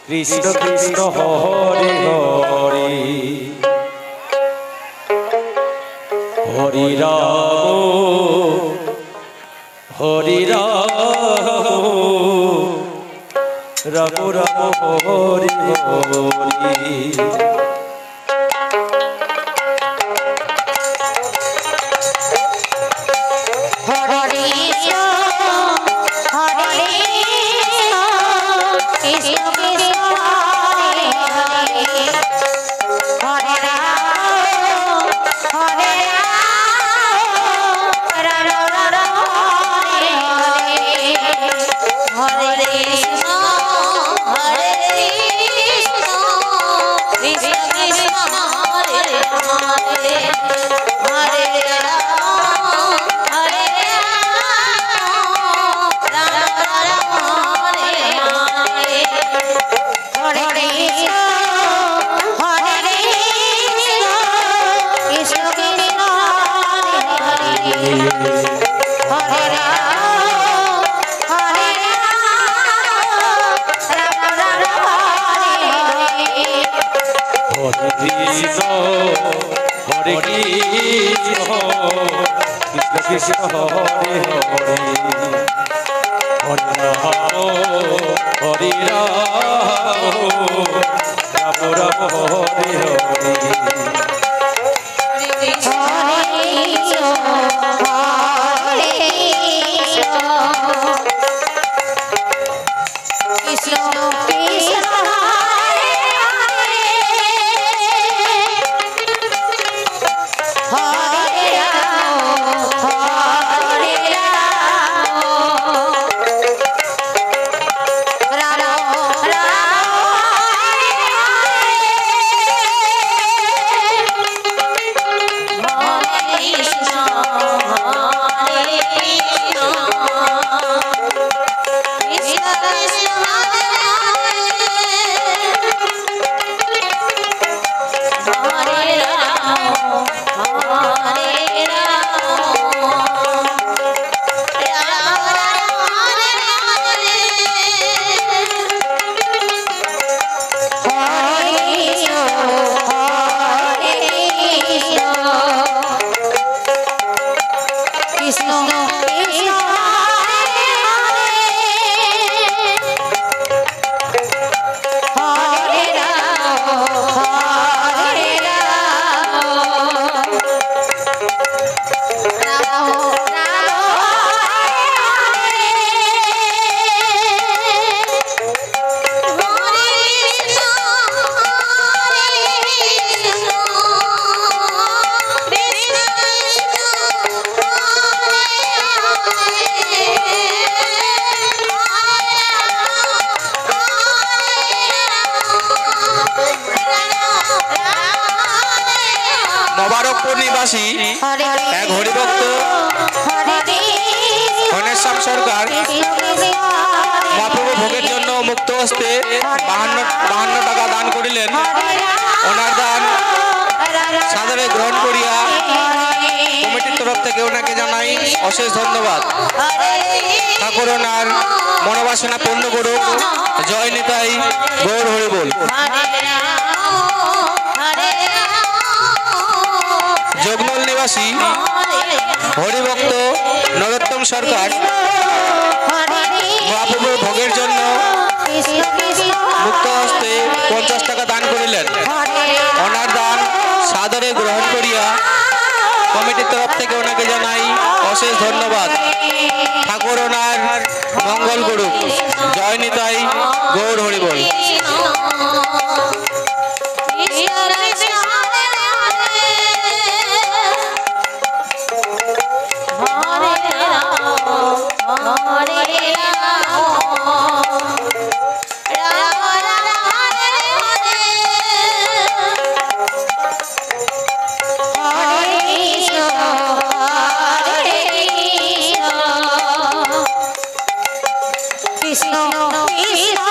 Krishna Krishna Hare Hare Hari Ram Ram Ram Hari Hari Hare Krishna, Krishna Krishna Hare Hare, Hare Rama, Hare Rama, Rama Rama Hare Hare. Mobarakpur নিবাসী এক হরিভক্ত ঘনশ্যাম সরকার মহাপ্রভু ভোগের জন্য মুক্ত হস্তে 52 টাকা দান করিলেন। ওনার দান সাদরে গ্রহণ করিয়া কমিটির তরফ থেকে ওনাকে জানাই অশেষ ধন্যবাদ। ঠাকুর ওনার মনোবাসনা পূর্ণ করুক। জয় নিতাই, গৌর হরি বল। জগমল নিবাসী হরিভক্ত নরোত্তম সরকার মহাপ্রভুর ভোগের জন্য মুক্ত হস্তে 50 টাকা দান করিলেন। ওনার দান সাদরে গ্রহণ করিয়া কমিটির তরফ থেকে ওনাকে জানাই অশেষ ধন্যবাদ। ঠাকুর ওনার মঙ্গল করুক। জয় নিতাই, গৌর হরি বল। Krishna Krishna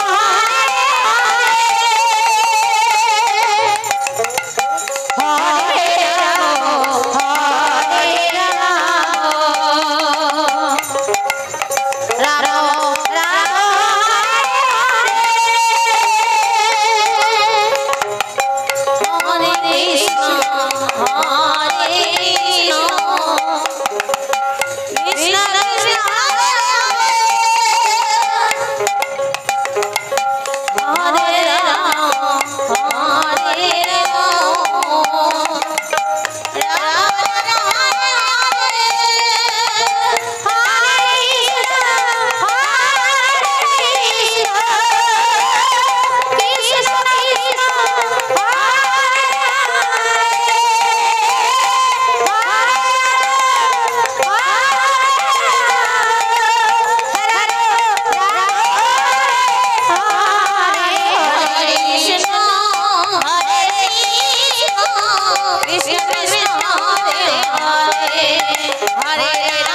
হরে